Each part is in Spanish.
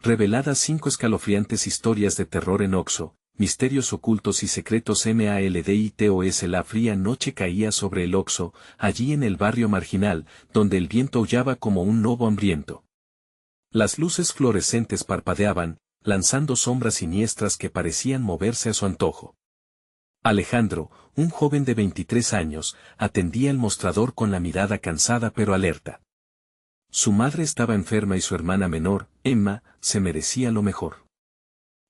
Reveladas 5 escalofriantes historias de terror en Oxxo, misterios ocultos y secretos malditos. La fría noche caía sobre el Oxxo, allí en el barrio marginal, donde el viento aullaba como un lobo hambriento. Las luces fluorescentes parpadeaban, lanzando sombras siniestras que parecían moverse a su antojo. Alejandro, un joven de 23 años, atendía el mostrador con la mirada cansada pero alerta. Su madre estaba enferma y su hermana menor, Emma, se merecía lo mejor.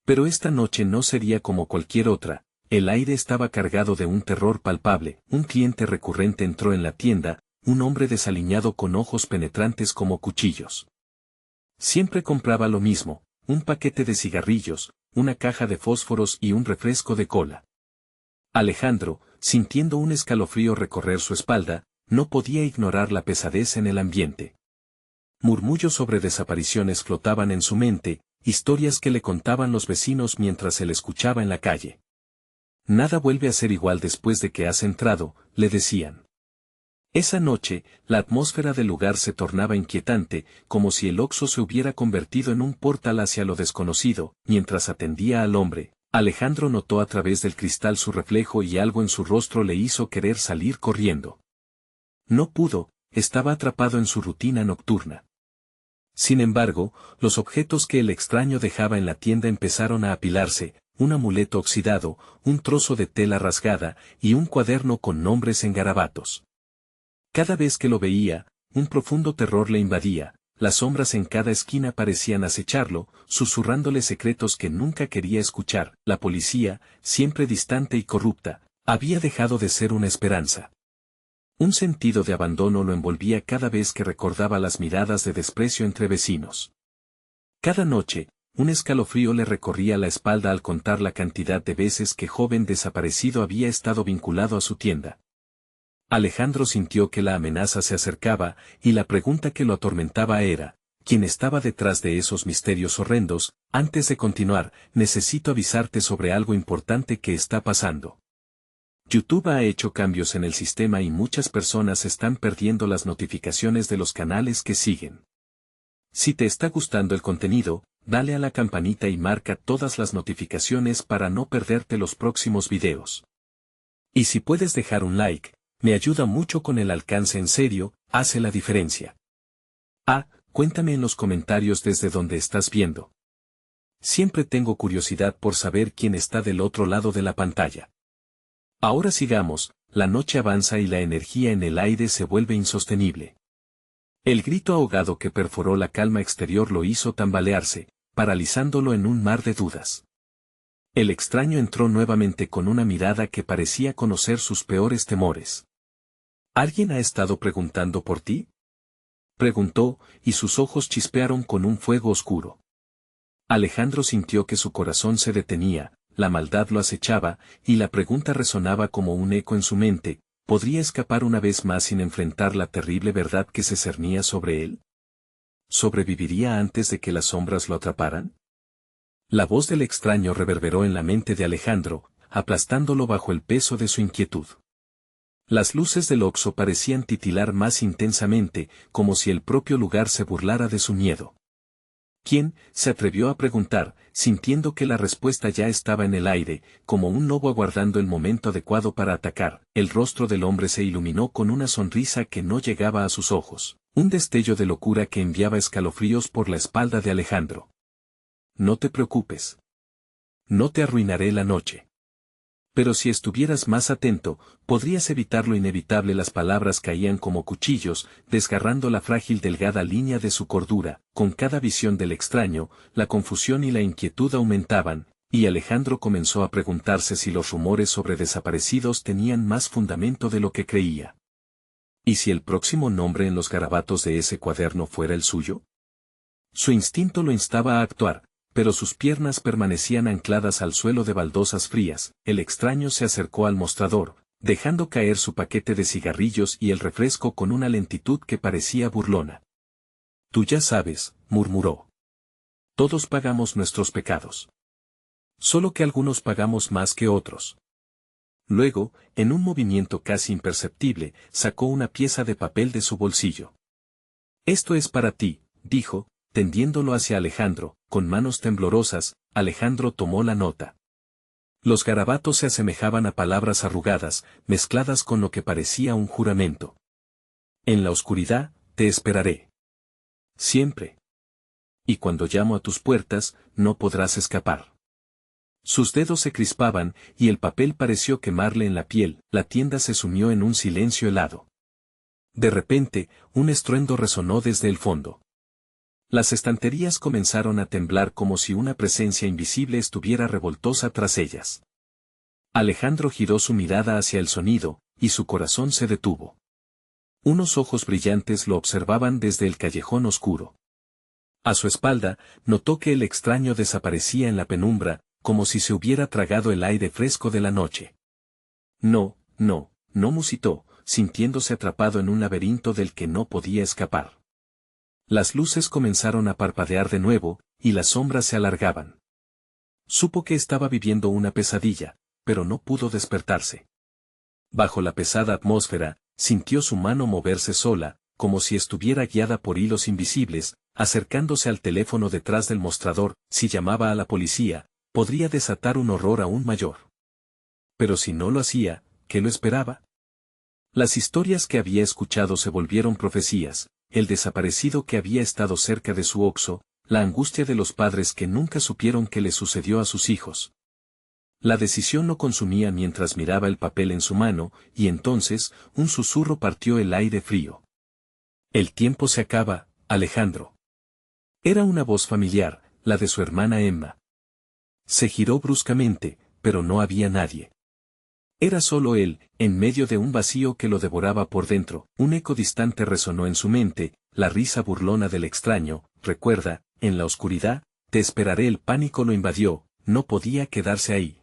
Pero esta noche no sería como cualquier otra, el aire estaba cargado de un terror palpable. Un cliente recurrente entró en la tienda, un hombre desaliñado con ojos penetrantes como cuchillos. Siempre compraba lo mismo, un paquete de cigarrillos, una caja de fósforos y un refresco de cola. Alejandro, sintiendo un escalofrío recorrer su espalda, no podía ignorar la pesadez en el ambiente. Murmullos sobre desapariciones flotaban en su mente, historias que le contaban los vecinos mientras él escuchaba en la calle. Nada vuelve a ser igual después de que has entrado, le decían. Esa noche, la atmósfera del lugar se tornaba inquietante, como si el Oxxo se hubiera convertido en un portal hacia lo desconocido. Mientras atendía al hombre, Alejandro notó a través del cristal su reflejo y algo en su rostro le hizo querer salir corriendo. No pudo, estaba atrapado en su rutina nocturna. Sin embargo, los objetos que el extraño dejaba en la tienda empezaron a apilarse, un amuleto oxidado, un trozo de tela rasgada, y un cuaderno con nombres en garabatos. Cada vez que lo veía, un profundo terror le invadía, las sombras en cada esquina parecían acecharlo, susurrándole secretos que nunca quería escuchar. La policía, siempre distante y corrupta, había dejado de ser una esperanza. Un sentido de abandono lo envolvía cada vez que recordaba las miradas de desprecio entre vecinos. Cada noche, un escalofrío le recorría la espalda al contar la cantidad de veces que joven desaparecido había estado vinculado a su tienda. Alejandro sintió que la amenaza se acercaba, y la pregunta que lo atormentaba era, ¿quién estaba detrás de esos misterios horrendos? Antes de continuar, necesito avisarte sobre algo importante que está pasando. YouTube ha hecho cambios en el sistema y muchas personas están perdiendo las notificaciones de los canales que siguen. Si te está gustando el contenido, dale a la campanita y marca todas las notificaciones para no perderte los próximos videos. Y si puedes dejar un like, me ayuda mucho con el alcance. En serio, hace la diferencia. Cuéntame en los comentarios desde donde estás viendo. Siempre tengo curiosidad por saber quién está del otro lado de la pantalla. Ahora sigamos, la noche avanza y la energía en el aire se vuelve insostenible. El grito ahogado que perforó la calma exterior lo hizo tambalearse, paralizándolo en un mar de dudas. El extraño entró nuevamente con una mirada que parecía conocer sus peores temores. ¿Alguien ha estado preguntando por ti? Preguntó, y sus ojos chispearon con un fuego oscuro. Alejandro sintió que su corazón se detenía, la maldad lo acechaba, y la pregunta resonaba como un eco en su mente, ¿podría escapar una vez más sin enfrentar la terrible verdad que se cernía sobre él? ¿Sobreviviría antes de que las sombras lo atraparan? La voz del extraño reverberó en la mente de Alejandro, aplastándolo bajo el peso de su inquietud. Las luces del Oxxo parecían titilar más intensamente, como si el propio lugar se burlara de su miedo. ¿Quién? Se atrevió a preguntar, sintiendo que la respuesta ya estaba en el aire, como un lobo aguardando el momento adecuado para atacar. El rostro del hombre se iluminó con una sonrisa que no llegaba a sus ojos, un destello de locura que enviaba escalofríos por la espalda de Alejandro. No te preocupes. No te arruinaré la noche. Pero si estuvieras más atento, podrías evitar lo inevitable. Las palabras caían como cuchillos, desgarrando la frágil delgada línea de su cordura. Con cada visión del extraño, la confusión y la inquietud aumentaban, y Alejandro comenzó a preguntarse si los rumores sobre desaparecidos tenían más fundamento de lo que creía. ¿Y si el próximo nombre en los garabatos de ese cuaderno fuera el suyo? Su instinto lo instaba a actuar, pero sus piernas permanecían ancladas al suelo de baldosas frías. El extraño se acercó al mostrador, dejando caer su paquete de cigarrillos y el refresco con una lentitud que parecía burlona. Tú ya sabes, murmuró. Todos pagamos nuestros pecados. Solo que algunos pagamos más que otros. Luego, en un movimiento casi imperceptible, sacó una pieza de papel de su bolsillo. Esto es para ti, dijo, tendiéndolo hacia Alejandro. Con manos temblorosas, Alejandro tomó la nota. Los garabatos se asemejaban a palabras arrugadas, mezcladas con lo que parecía un juramento. En la oscuridad, te esperaré. Siempre. Y cuando llamo a tus puertas, no podrás escapar. Sus dedos se crispaban, y el papel pareció quemarle en la piel. La tienda se sumió en un silencio helado. De repente, un estruendo resonó desde el fondo. Las estanterías comenzaron a temblar como si una presencia invisible estuviera revoltosa tras ellas. Alejandro giró su mirada hacia el sonido, y su corazón se detuvo. Unos ojos brillantes lo observaban desde el callejón oscuro. A su espalda, notó que el extraño desaparecía en la penumbra, como si se hubiera tragado el aire fresco de la noche. No, musitó, sintiéndose atrapado en un laberinto del que no podía escapar. Las luces comenzaron a parpadear de nuevo, y las sombras se alargaban. Supo que estaba viviendo una pesadilla, pero no pudo despertarse. Bajo la pesada atmósfera, sintió su mano moverse sola, como si estuviera guiada por hilos invisibles, acercándose al teléfono detrás del mostrador. Si llamaba a la policía, podría desatar un horror aún mayor. Pero si no lo hacía, ¿qué lo esperaba? Las historias que había escuchado se volvieron profecías. El desaparecido que había estado cerca de su Oxxo, la angustia de los padres que nunca supieron qué le sucedió a sus hijos. La decisión lo consumía mientras miraba el papel en su mano, y entonces, un susurro partió el aire frío. El tiempo se acaba, Alejandro. Era una voz familiar, la de su hermana Emma. Se giró bruscamente, pero no había nadie. Era solo él, en medio de un vacío que lo devoraba por dentro. Un eco distante resonó en su mente, la risa burlona del extraño. Recuerda, en la oscuridad, te esperaré. El pánico lo invadió, no podía quedarse ahí.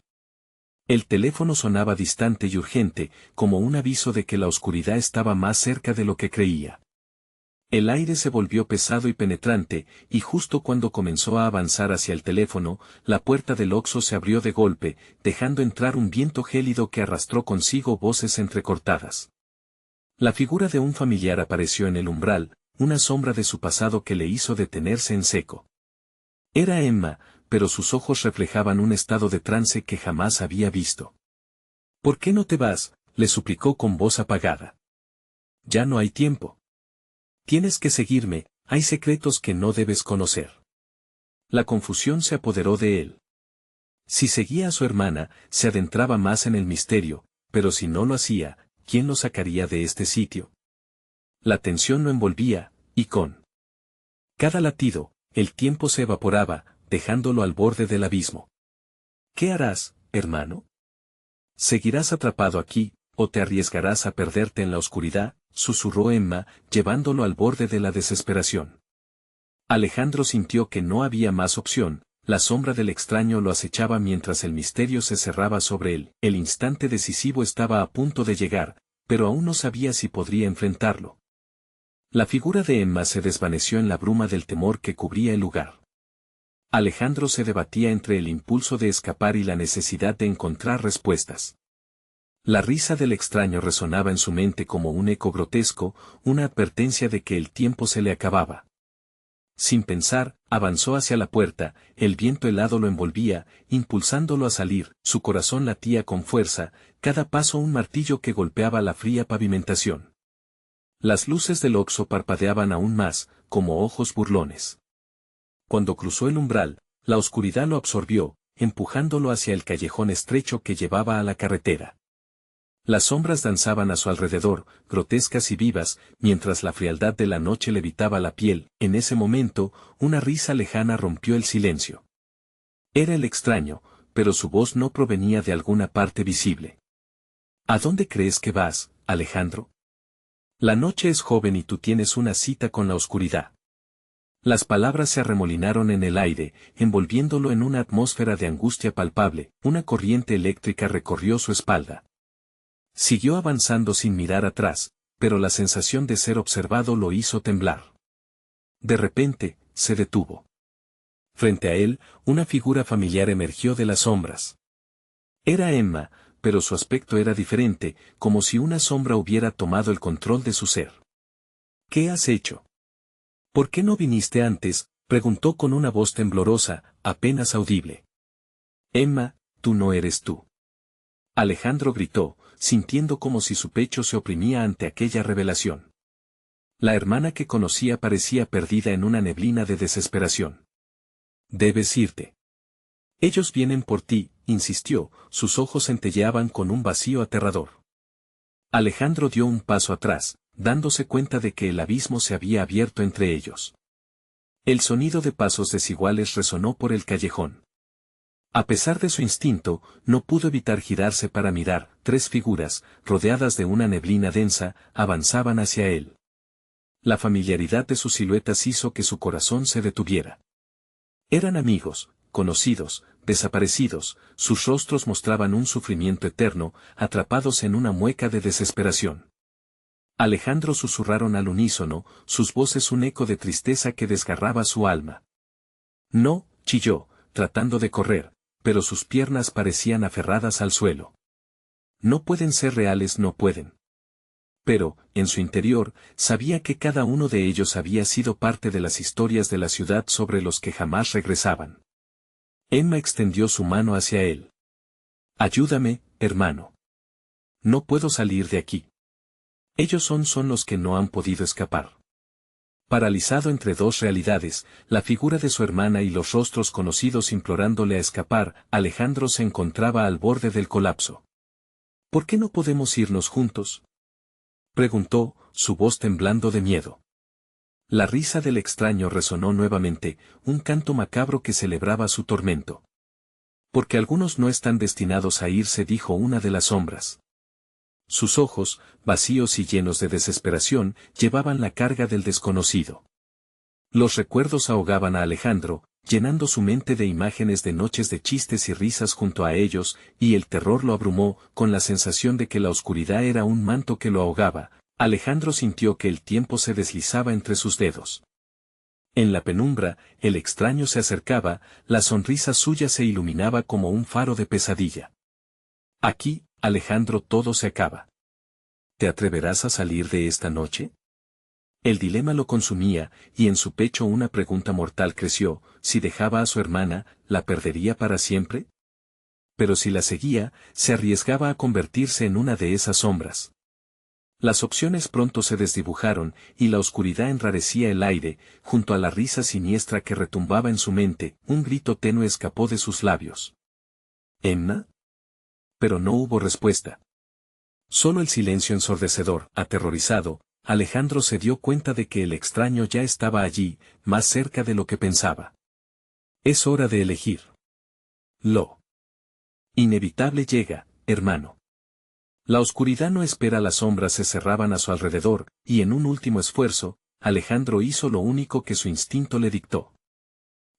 El teléfono sonaba distante y urgente, como un aviso de que la oscuridad estaba más cerca de lo que creía. El aire se volvió pesado y penetrante, y justo cuando comenzó a avanzar hacia el teléfono, la puerta del Oxxo se abrió de golpe, dejando entrar un viento gélido que arrastró consigo voces entrecortadas. La figura de un familiar apareció en el umbral, una sombra de su pasado que le hizo detenerse en seco. Era Emma, pero sus ojos reflejaban un estado de trance que jamás había visto. ¿Por qué no te vas?, le suplicó con voz apagada. Ya no hay tiempo. Tienes que seguirme, hay secretos que no debes conocer. La confusión se apoderó de él. Si seguía a su hermana, se adentraba más en el misterio, pero si no lo hacía, ¿quién lo sacaría de este sitio? La tensión lo envolvía, y con cada latido, el tiempo se evaporaba, dejándolo al borde del abismo. ¿Qué harás, hermano? ¿Seguirás atrapado aquí, o te arriesgarás a perderte en la oscuridad?, susurró Emma, llevándolo al borde de la desesperación. Alejandro sintió que no había más opción, la sombra del extraño lo acechaba mientras el misterio se cerraba sobre él. El instante decisivo estaba a punto de llegar, pero aún no sabía si podría enfrentarlo. La figura de Emma se desvaneció en la bruma del temor que cubría el lugar. Alejandro se debatía entre el impulso de escapar y la necesidad de encontrar respuestas. La risa del extraño resonaba en su mente como un eco grotesco, una advertencia de que el tiempo se le acababa. Sin pensar, avanzó hacia la puerta, el viento helado lo envolvía, impulsándolo a salir. Su corazón latía con fuerza, cada paso un martillo que golpeaba la fría pavimentación. Las luces del Oxxo parpadeaban aún más, como ojos burlones. Cuando cruzó el umbral, la oscuridad lo absorbió, empujándolo hacia el callejón estrecho que llevaba a la carretera. Las sombras danzaban a su alrededor, grotescas y vivas, mientras la frialdad de la noche le evitaba la piel. En ese momento, una risa lejana rompió el silencio. Era el extraño, pero su voz no provenía de alguna parte visible. ¿A dónde crees que vas, Alejandro? La noche es joven y tú tienes una cita con la oscuridad. Las palabras se arremolinaron en el aire, envolviéndolo en una atmósfera de angustia palpable. Una corriente eléctrica recorrió su espalda. Siguió avanzando sin mirar atrás, pero la sensación de ser observado lo hizo temblar. De repente, se detuvo. Frente a él, una figura familiar emergió de las sombras. Era Emma, pero su aspecto era diferente, como si una sombra hubiera tomado el control de su ser. ¿Qué has hecho? ¿Por qué no viniste antes? Preguntó con una voz temblorosa, apenas audible. Emma, tú no eres tú. Alejandro gritó, sintiendo como si su pecho se oprimía ante aquella revelación. La hermana que conocía parecía perdida en una neblina de desesperación. Debes irte. Ellos vienen por ti, insistió, sus ojos centelleaban con un vacío aterrador. Alejandro dio un paso atrás, dándose cuenta de que el abismo se había abierto entre ellos. El sonido de pasos desiguales resonó por el callejón. A pesar de su instinto, no pudo evitar girarse para mirar. 3 figuras, rodeadas de una neblina densa, avanzaban hacia él. La familiaridad de sus siluetas hizo que su corazón se detuviera. Eran amigos, conocidos, desaparecidos, sus rostros mostraban un sufrimiento eterno, atrapados en una mueca de desesperación. Alejandro susurraron al unísono, sus voces un eco de tristeza que desgarraba su alma. No, chilló, tratando de correr, pero sus piernas parecían aferradas al suelo. No pueden ser reales, no pueden. Pero, en su interior, sabía que cada uno de ellos había sido parte de las historias de la ciudad sobre los que jamás regresaban. Emma extendió su mano hacia él. Ayúdame, hermano. No puedo salir de aquí. Ellos son los que no han podido escapar. Paralizado entre 2 realidades, la figura de su hermana y los rostros conocidos implorándole a escapar, Alejandro se encontraba al borde del colapso. ¿Por qué no podemos irnos juntos?, preguntó, su voz temblando de miedo. La risa del extraño resonó nuevamente, un canto macabro que celebraba su tormento. Porque algunos no están destinados a irse, dijo una de las sombras. Sus ojos, vacíos y llenos de desesperación, llevaban la carga del desconocido. Los recuerdos ahogaban a Alejandro, llenando su mente de imágenes de noches de chistes y risas junto a ellos, y el terror lo abrumó, con la sensación de que la oscuridad era un manto que lo ahogaba. Alejandro sintió que el tiempo se deslizaba entre sus dedos. En la penumbra, el extraño se acercaba, la sonrisa suya se iluminaba como un faro de pesadilla. Aquí, Alejandro, todo se acaba. ¿Te atreverás a salir de esta noche? El dilema lo consumía, y en su pecho una pregunta mortal creció: si dejaba a su hermana, ¿la perdería para siempre? Pero si la seguía, se arriesgaba a convertirse en una de esas sombras. Las opciones pronto se desdibujaron, y la oscuridad enrarecía el aire. Junto a la risa siniestra que retumbaba en su mente, un grito tenue escapó de sus labios. ¿Emma? Pero no hubo respuesta. Solo el silencio ensordecedor. Aterrorizado, Alejandro se dio cuenta de que el extraño ya estaba allí, más cerca de lo que pensaba. Es hora de elegir. Lo inevitable llega, hermano. La oscuridad no espera, las sombras se cerraban a su alrededor, y en un último esfuerzo, Alejandro hizo lo único que su instinto le dictó.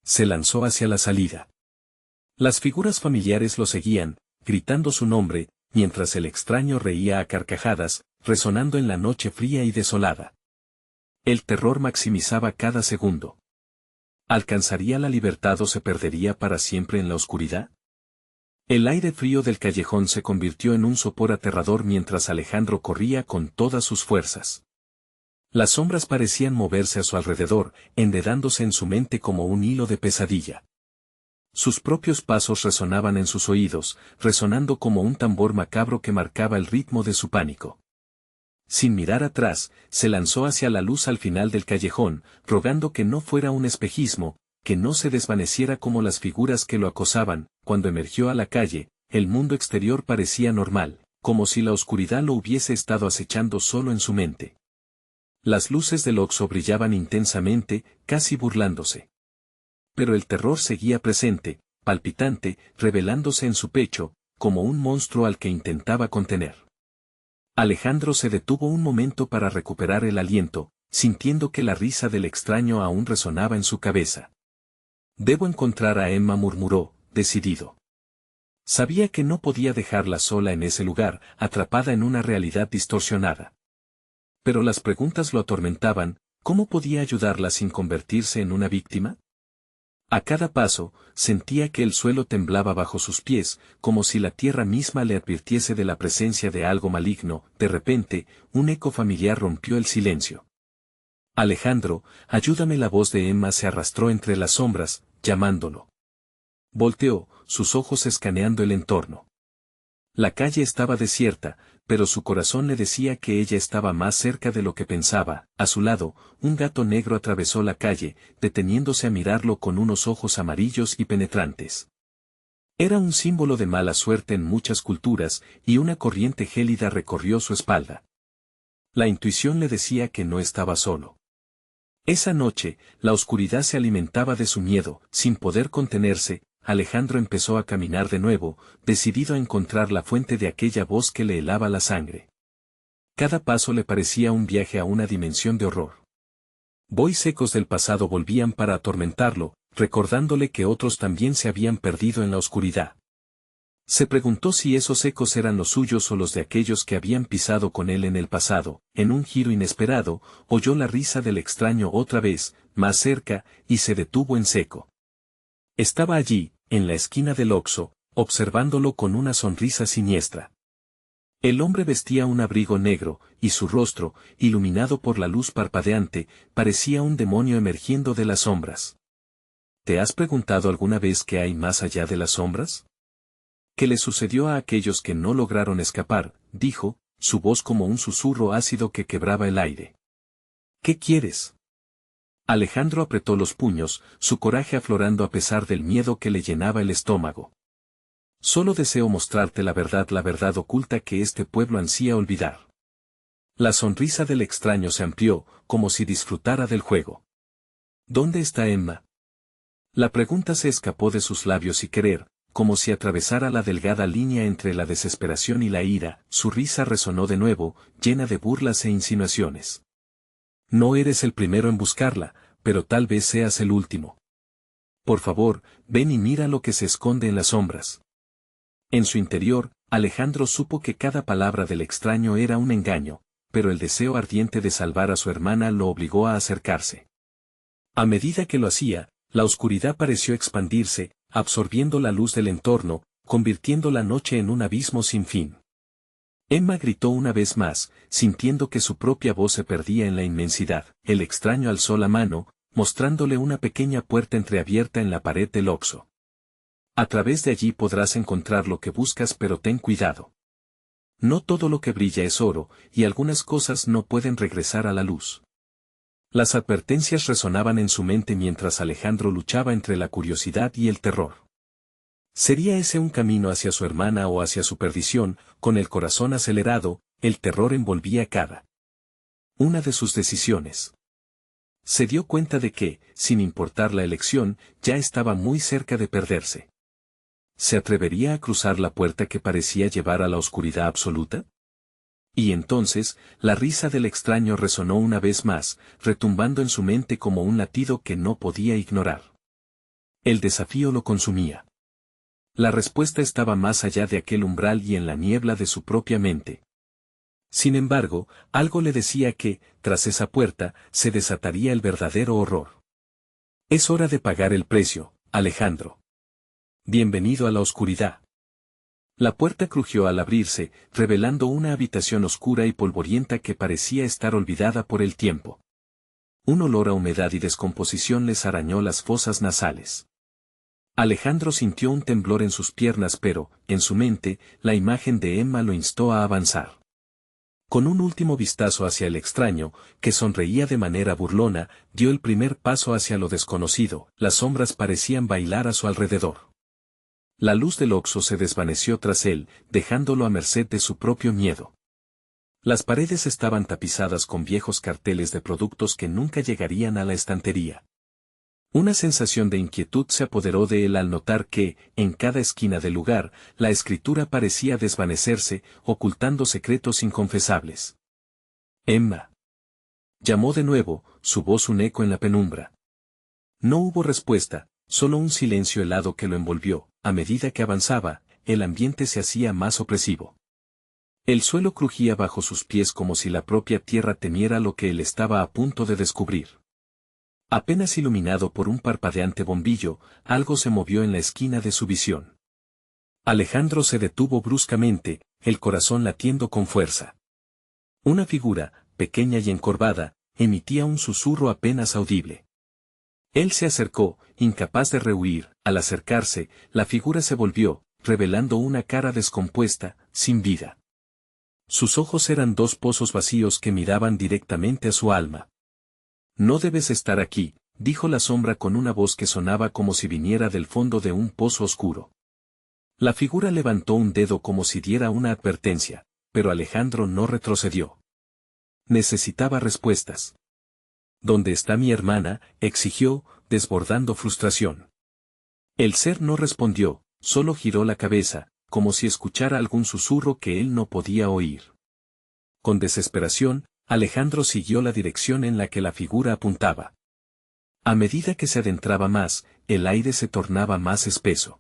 Se lanzó hacia la salida. Las figuras familiares lo seguían, gritando su nombre, mientras el extraño reía a carcajadas, resonando en la noche fría y desolada. El terror maximizaba cada segundo. ¿Alcanzaría la libertad o se perdería para siempre en la oscuridad? El aire frío del callejón se convirtió en un sopor aterrador mientras Alejandro corría con todas sus fuerzas. Las sombras parecían moverse a su alrededor, enredándose en su mente como un hilo de pesadilla. Sus propios pasos resonaban en sus oídos, resonando como un tambor macabro que marcaba el ritmo de su pánico. Sin mirar atrás, se lanzó hacia la luz al final del callejón, rogando que no fuera un espejismo, que no se desvaneciera como las figuras que lo acosaban. Cuando emergió a la calle, el mundo exterior parecía normal, como si la oscuridad lo hubiese estado acechando solo en su mente. Las luces del Oxxo brillaban intensamente, casi burlándose. Pero el terror seguía presente, palpitante, revelándose en su pecho, como un monstruo al que intentaba contener. Alejandro se detuvo un momento para recuperar el aliento, sintiendo que la risa del extraño aún resonaba en su cabeza. Debo encontrar a Emma, murmuró, decidido. Sabía que no podía dejarla sola en ese lugar, atrapada en una realidad distorsionada. Pero las preguntas lo atormentaban. ¿Cómo podía ayudarla sin convertirse en una víctima? A cada paso, sentía que el suelo temblaba bajo sus pies, como si la tierra misma le advirtiese de la presencia de algo maligno. De repente, un eco familiar rompió el silencio. Alejandro, ayúdame. La voz de Emma se arrastró entre las sombras, llamándolo. Volteó, sus ojos escaneando el entorno. La calle estaba desierta, pero su corazón le decía que ella estaba más cerca de lo que pensaba. A su lado, un gato negro atravesó la calle, deteniéndose a mirarlo con unos ojos amarillos y penetrantes. Era un símbolo de mala suerte en muchas culturas, y una corriente gélida recorrió su espalda. La intuición le decía que no estaba solo. Esa noche, la oscuridad se alimentaba de su miedo. Sin poder contenerse, Alejandro empezó a caminar de nuevo, decidido a encontrar la fuente de aquella voz que le helaba la sangre. Cada paso le parecía un viaje a una dimensión de horror. Voces ecos del pasado volvían para atormentarlo, recordándole que otros también se habían perdido en la oscuridad. Se preguntó si esos ecos eran los suyos o los de aquellos que habían pisado con él en el pasado. En un giro inesperado, oyó la risa del extraño otra vez, más cerca, y se detuvo en seco. Estaba allí, en la esquina del Oxxo, observándolo con una sonrisa siniestra. El hombre vestía un abrigo negro, y su rostro, iluminado por la luz parpadeante, parecía un demonio emergiendo de las sombras. ¿Te has preguntado alguna vez qué hay más allá de las sombras? ¿Qué le sucedió a aquellos que no lograron escapar? Dijo, su voz como un susurro ácido que quebraba el aire. ¿Qué quieres? Alejandro apretó los puños, su coraje aflorando a pesar del miedo que le llenaba el estómago. Solo deseo mostrarte la verdad oculta que este pueblo ansía olvidar. La sonrisa del extraño se amplió, como si disfrutara del juego. ¿Dónde está Emma? La pregunta se escapó de sus labios y querer, como si atravesara la delgada línea entre la desesperación y la ira. Su risa resonó de nuevo, llena de burlas e insinuaciones. No eres el primero en buscarla, pero tal vez seas el último. Por favor, ven y mira lo que se esconde en las sombras. En su interior, Alejandro supo que cada palabra del extraño era un engaño, pero el deseo ardiente de salvar a su hermana lo obligó a acercarse. A medida que lo hacía, la oscuridad pareció expandirse, absorbiendo la luz del entorno, convirtiendo la noche en un abismo sin fin. Emma gritó una vez más, sintiendo que su propia voz se perdía en la inmensidad. El extraño alzó la mano, mostrándole una pequeña puerta entreabierta en la pared del Oxxo. A través de allí podrás encontrar lo que buscas, pero ten cuidado. No todo lo que brilla es oro, y algunas cosas no pueden regresar a la luz. Las advertencias resonaban en su mente mientras Alejandro luchaba entre la curiosidad y el terror. ¿Sería ese un camino hacia su hermana o hacia su perdición? Con el corazón acelerado, el terror envolvía cada una de sus decisiones. Se dio cuenta de que, sin importar la elección, ya estaba muy cerca de perderse. ¿Se atrevería a cruzar la puerta que parecía llevar a la oscuridad absoluta? Y entonces, la risa del extraño resonó una vez más, retumbando en su mente como un latido que no podía ignorar. El desafío lo consumía. La respuesta estaba más allá de aquel umbral y en la niebla de su propia mente. Sin embargo, algo le decía que, tras esa puerta, se desataría el verdadero horror. Es hora de pagar el precio, Alejandro. Bienvenido a la oscuridad. La puerta crujió al abrirse, revelando una habitación oscura y polvorienta que parecía estar olvidada por el tiempo. Un olor a humedad y descomposición les arañó las fosas nasales. Alejandro sintió un temblor en sus piernas, pero, en su mente, la imagen de Emma lo instó a avanzar. Con un último vistazo hacia el extraño, que sonreía de manera burlona, dio el primer paso hacia lo desconocido. Las sombras parecían bailar a su alrededor. La luz del Oxxo se desvaneció tras él, dejándolo a merced de su propio miedo. Las paredes estaban tapizadas con viejos carteles de productos que nunca llegarían a la estantería. Una sensación de inquietud se apoderó de él al notar que, en cada esquina del lugar, la escritura parecía desvanecerse, ocultando secretos inconfesables. Emma. Llamó de nuevo, su voz un eco en la penumbra. No hubo respuesta, solo un silencio helado que lo envolvió. A medida que avanzaba, el ambiente se hacía más opresivo. El suelo crujía bajo sus pies como si la propia tierra temiera lo que él estaba a punto de descubrir. Apenas iluminado por un parpadeante bombillo, algo se movió en la esquina de su visión. Alejandro se detuvo bruscamente, el corazón latiendo con fuerza. Una figura, pequeña y encorvada, emitía un susurro apenas audible. Él se acercó, incapaz de rehuir. Al acercarse, la figura se volvió, revelando una cara descompuesta, sin vida. Sus ojos eran dos pozos vacíos que miraban directamente a su alma. No debes estar aquí, dijo la sombra con una voz que sonaba como si viniera del fondo de un pozo oscuro. La figura levantó un dedo como si diera una advertencia, pero Alejandro no retrocedió. Necesitaba respuestas. ¿Dónde está mi hermana?, exigió, desbordando frustración. El ser no respondió, solo giró la cabeza, como si escuchara algún susurro que él no podía oír. Con desesperación, Alejandro siguió la dirección en la que la figura apuntaba. A medida que se adentraba más, el aire se tornaba más espeso.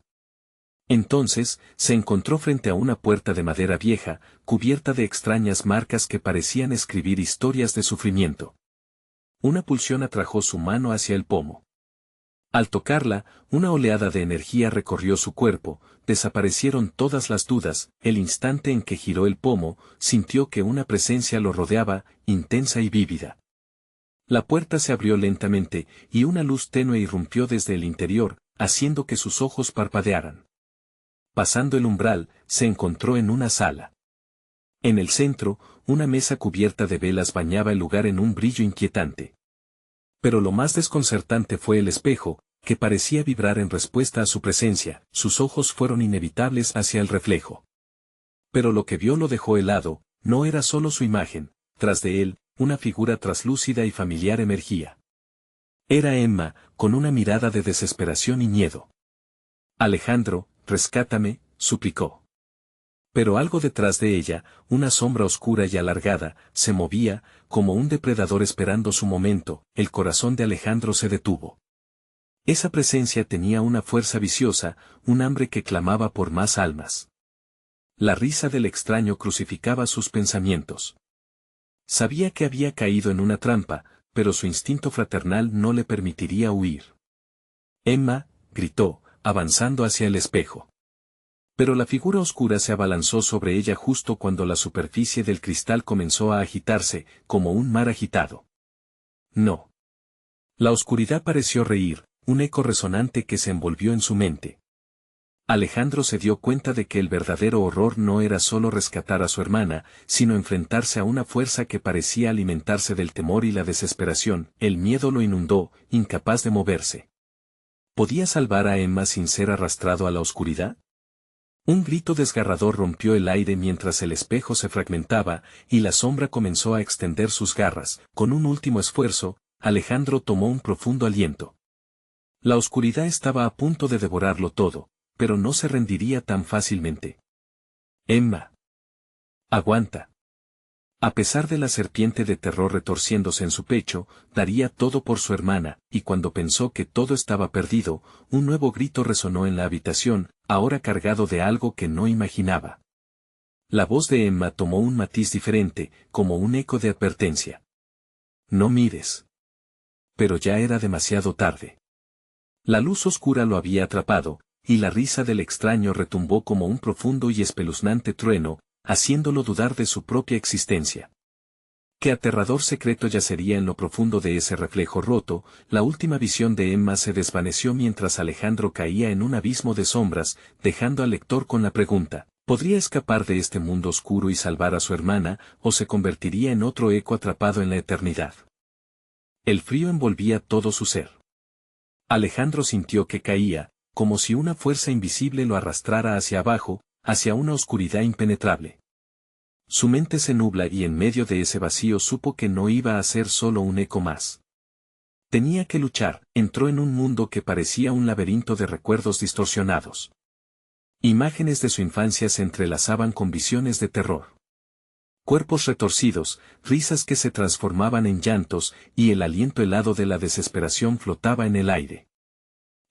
Entonces, se encontró frente a una puerta de madera vieja, cubierta de extrañas marcas que parecían escribir historias de sufrimiento. Una pulsión atrajo su mano hacia el pomo. Al tocarla, una oleada de energía recorrió su cuerpo, desaparecieron todas las dudas. El instante en que giró el pomo, sintió que una presencia lo rodeaba, intensa y vívida. La puerta se abrió lentamente, y una luz tenue irrumpió desde el interior, haciendo que sus ojos parpadearan. Pasando el umbral, se encontró en una sala. En el centro, una mesa cubierta de velas bañaba el lugar en un brillo inquietante. Pero lo más desconcertante fue el espejo, que parecía vibrar en respuesta a su presencia. Sus ojos fueron inevitables hacia el reflejo. Pero lo que vio lo dejó helado. No era solo su imagen, tras de él, una figura traslúcida y familiar emergía. Era Emma, con una mirada de desesperación y miedo. Alejandro, rescátame, suplicó. Pero algo detrás de ella, una sombra oscura y alargada, se movía, como un depredador esperando su momento. El corazón de Alejandro se detuvo. Esa presencia tenía una fuerza viciosa, un hambre que clamaba por más almas. La risa del extraño crucificaba sus pensamientos. Sabía que había caído en una trampa, pero su instinto fraternal no le permitiría huir. Emma, gritó, avanzando hacia el espejo. Pero la figura oscura se abalanzó sobre ella justo cuando la superficie del cristal comenzó a agitarse, como un mar agitado. No. La oscuridad pareció reír, un eco resonante que se envolvió en su mente. Alejandro se dio cuenta de que el verdadero horror no era solo rescatar a su hermana, sino enfrentarse a una fuerza que parecía alimentarse del temor y la desesperación. El miedo lo inundó, incapaz de moverse. ¿Podía salvar a Emma sin ser arrastrado a la oscuridad? Un grito desgarrador rompió el aire mientras el espejo se fragmentaba, y la sombra comenzó a extender sus garras. Con un último esfuerzo, Alejandro tomó un profundo aliento. La oscuridad estaba a punto de devorarlo todo, pero no se rendiría tan fácilmente. Emma. Aguanta. A pesar de la serpiente de terror retorciéndose en su pecho, daría todo por su hermana, y cuando pensó que todo estaba perdido, un nuevo grito resonó en la habitación, ahora cargado de algo que no imaginaba. La voz de Emma tomó un matiz diferente, como un eco de advertencia. No mires. Pero ya era demasiado tarde. La luz oscura lo había atrapado, y la risa del extraño retumbó como un profundo y espeluznante trueno, haciéndolo dudar de su propia existencia. Qué aterrador secreto yacería en lo profundo de ese reflejo roto. La última visión de Emma se desvaneció mientras Alejandro caía en un abismo de sombras, dejando al lector con la pregunta: ¿podría escapar de este mundo oscuro y salvar a su hermana, o se convertiría en otro eco atrapado en la eternidad? El frío envolvía todo su ser. Alejandro sintió que caía, como si una fuerza invisible lo arrastrara hacia abajo, hacia una oscuridad impenetrable. Su mente se nubla y en medio de ese vacío supo que no iba a ser solo un eco más. Tenía que luchar. Entró en un mundo que parecía un laberinto de recuerdos distorsionados. Imágenes de su infancia se entrelazaban con visiones de terror. Cuerpos retorcidos, risas que se transformaban en llantos, y el aliento helado de la desesperación flotaba en el aire.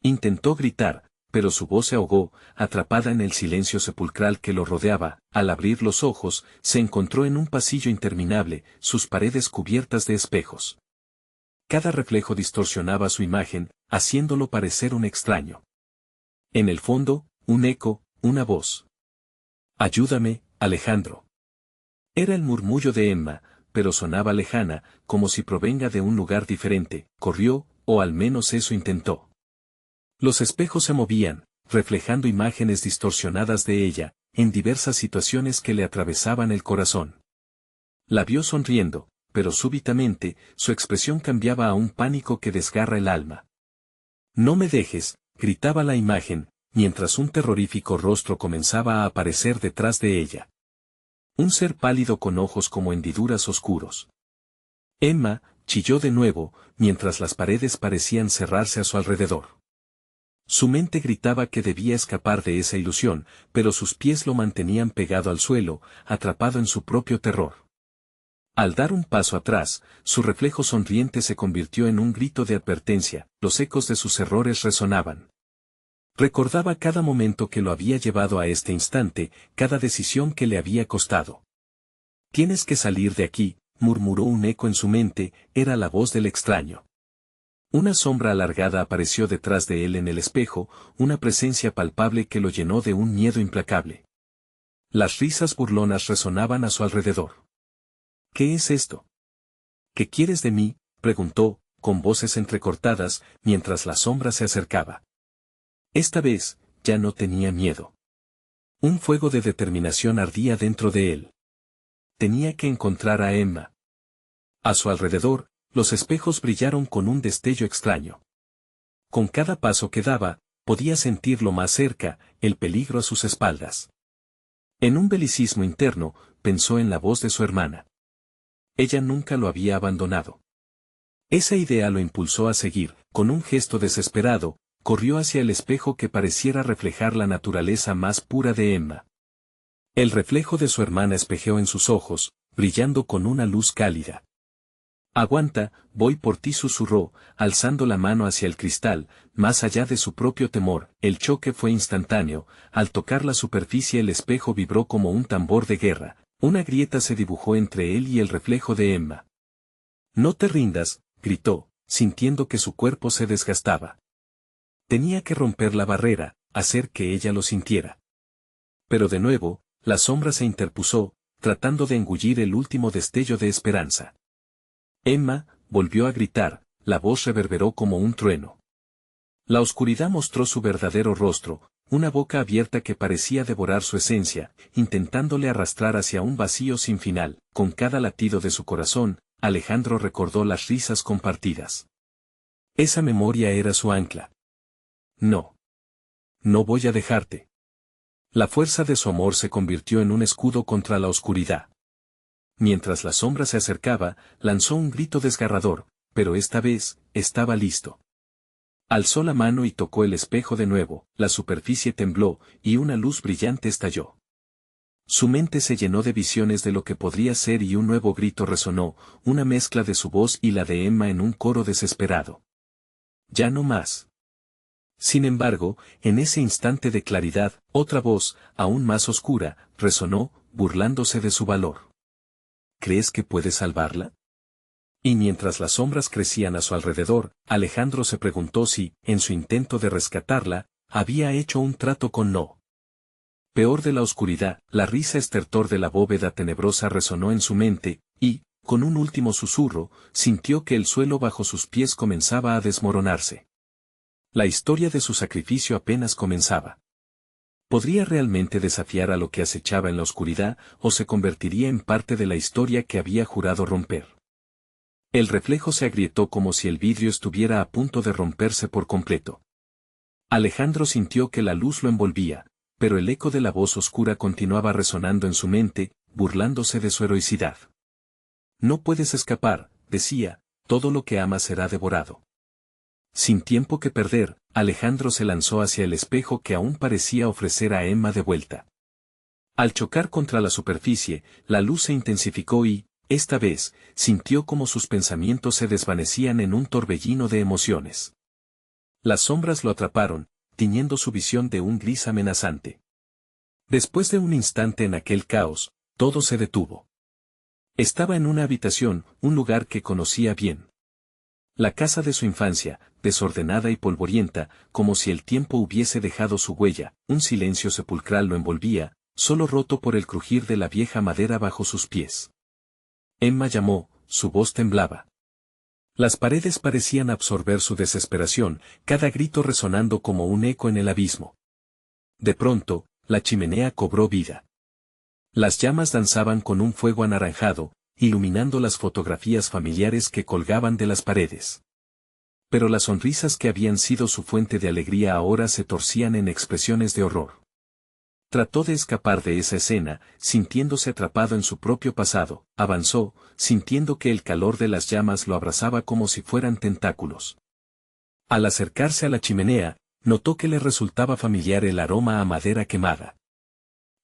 Intentó gritar, pero su voz se ahogó, atrapada en el silencio sepulcral que lo rodeaba. Al abrir los ojos, se encontró en un pasillo interminable, sus paredes cubiertas de espejos. Cada reflejo distorsionaba su imagen, haciéndolo parecer un extraño. En el fondo, un eco, una voz. «Ayúdame, Alejandro». Era el murmullo de Emma, pero sonaba lejana, como si provenga de un lugar diferente. Corrió, o al menos eso intentó. Los espejos se movían, reflejando imágenes distorsionadas de ella, en diversas situaciones que le atravesaban el corazón. La vio sonriendo, pero súbitamente, su expresión cambiaba a un pánico que desgarra el alma. «No me dejes», gritaba la imagen, mientras un terrorífico rostro comenzaba a aparecer detrás de ella. Un ser pálido con ojos como hendiduras oscuros. Emma, chilló de nuevo, mientras las paredes parecían cerrarse a su alrededor. Su mente gritaba que debía escapar de esa ilusión, pero sus pies lo mantenían pegado al suelo, atrapado en su propio terror. Al dar un paso atrás, su reflejo sonriente se convirtió en un grito de advertencia, los ecos de sus errores resonaban. Recordaba cada momento que lo había llevado a este instante, cada decisión que le había costado. «Tienes que salir de aquí», murmuró un eco en su mente, era la voz del extraño. Una sombra alargada apareció detrás de él en el espejo, una presencia palpable que lo llenó de un miedo implacable. Las risas burlonas resonaban a su alrededor. «¿Qué es esto? ¿Qué quieres de mí?», preguntó, con voces entrecortadas, mientras la sombra se acercaba. Esta vez, ya no tenía miedo. Un fuego de determinación ardía dentro de él. Tenía que encontrar a Emma. A su alrededor, los espejos brillaron con un destello extraño. Con cada paso que daba, podía sentirlo más cerca, el peligro a sus espaldas. En un belicismo interno, pensó en la voz de su hermana. Ella nunca lo había abandonado. Esa idea lo impulsó a seguir, con un gesto desesperado, corrió hacia el espejo que pareciera reflejar la naturaleza más pura de Emma. El reflejo de su hermana espejeó en sus ojos, brillando con una luz cálida. «Aguanta, voy por ti», susurró, alzando la mano hacia el cristal, más allá de su propio temor. El choque fue instantáneo, al tocar la superficie el espejo vibró como un tambor de guerra, una grieta se dibujó entre él y el reflejo de Emma. «No te rindas», gritó, sintiendo que su cuerpo se desgastaba. Tenía que romper la barrera, hacer que ella lo sintiera. Pero de nuevo, la sombra se interpuso, tratando de engullir el último destello de esperanza. Emma, volvió a gritar, la voz reverberó como un trueno. La oscuridad mostró su verdadero rostro, una boca abierta que parecía devorar su esencia, intentándole arrastrar hacia un vacío sin final. Con cada latido de su corazón, Alejandro recordó las risas compartidas. Esa memoria era su ancla. «No. No voy a dejarte». La fuerza de su amor se convirtió en un escudo contra la oscuridad. Mientras la sombra se acercaba, lanzó un grito desgarrador, pero esta vez, estaba listo. Alzó la mano y tocó el espejo de nuevo, la superficie tembló, y una luz brillante estalló. Su mente se llenó de visiones de lo que podría ser y un nuevo grito resonó, una mezcla de su voz y la de Emma en un coro desesperado. «Ya no más». Sin embargo, en ese instante de claridad, otra voz, aún más oscura, resonó, burlándose de su valor. «¿Crees que puedes salvarla?». Y mientras las sombras crecían a su alrededor, Alejandro se preguntó si, en su intento de rescatarla, había hecho un trato con No. Peor de la oscuridad, la risa estertor de la bóveda tenebrosa resonó en su mente, y, con un último susurro, sintió que el suelo bajo sus pies comenzaba a desmoronarse. La historia de su sacrificio apenas comenzaba. ¿Podría realmente desafiar a lo que acechaba en la oscuridad, o se convertiría en parte de la historia que había jurado romper? El reflejo se agrietó como si el vidrio estuviera a punto de romperse por completo. Alejandro sintió que la luz lo envolvía, pero el eco de la voz oscura continuaba resonando en su mente, burlándose de su heroicidad. «No puedes escapar», decía, «todo lo que amas será devorado». Sin tiempo que perder, Alejandro se lanzó hacia el espejo que aún parecía ofrecer a Emma de vuelta. Al chocar contra la superficie, la luz se intensificó y, esta vez, sintió como sus pensamientos se desvanecían en un torbellino de emociones. Las sombras lo atraparon, tiñendo su visión de un gris amenazante. Después de un instante en aquel caos, todo se detuvo. Estaba en una habitación, un lugar que conocía bien. La casa de su infancia, desordenada y polvorienta, como si el tiempo hubiese dejado su huella, un silencio sepulcral lo envolvía, solo roto por el crujir de la vieja madera bajo sus pies. Emma llamó, su voz temblaba. Las paredes parecían absorber su desesperación, cada grito resonando como un eco en el abismo. De pronto, la chimenea cobró vida. Las llamas danzaban con un fuego anaranjado, iluminando las fotografías familiares que colgaban de las paredes. Pero las sonrisas que habían sido su fuente de alegría ahora se torcían en expresiones de horror. Trató de escapar de esa escena, sintiéndose atrapado en su propio pasado, avanzó, sintiendo que el calor de las llamas lo abrazaba como si fueran tentáculos. Al acercarse a la chimenea, notó que le resultaba familiar el aroma a madera quemada.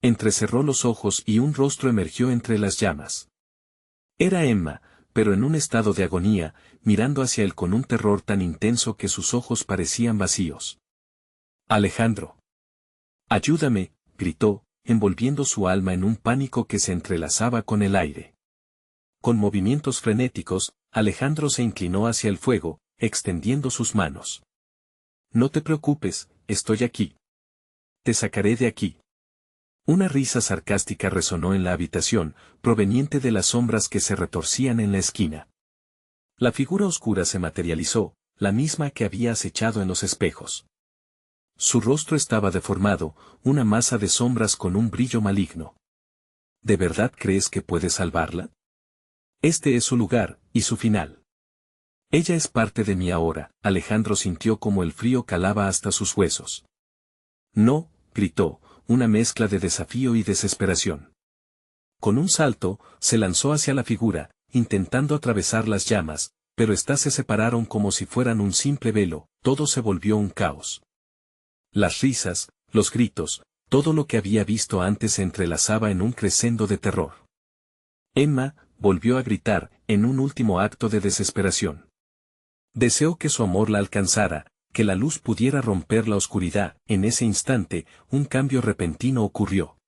Entrecerró los ojos y un rostro emergió entre las llamas. Era Emma, pero en un estado de agonía, mirando hacia él con un terror tan intenso que sus ojos parecían vacíos. «Alejandro. Ayúdame», gritó, envolviendo su alma en un pánico que se entrelazaba con el aire. Con movimientos frenéticos, Alejandro se inclinó hacia el fuego, extendiendo sus manos. «No te preocupes, estoy aquí. Te sacaré de aquí». Una risa sarcástica resonó en la habitación, proveniente de las sombras que se retorcían en la esquina. La figura oscura se materializó, la misma que había acechado en los espejos. Su rostro estaba deformado, una masa de sombras con un brillo maligno. ¿De verdad crees que puedes salvarla? Este es su lugar, y su final. Ella es parte de mí ahora. Alejandro sintió como el frío calaba hasta sus huesos. No, gritó, una mezcla de desafío y desesperación. Con un salto, se lanzó hacia la figura, intentando atravesar las llamas, pero éstas se separaron como si fueran un simple velo, todo se volvió un caos. Las risas, los gritos, todo lo que había visto antes se entrelazaba en un crescendo de terror. Emma volvió a gritar, en un último acto de desesperación. Deseó que su amor la alcanzara, que la luz pudiera romper la oscuridad. En ese instante, un cambio repentino ocurrió.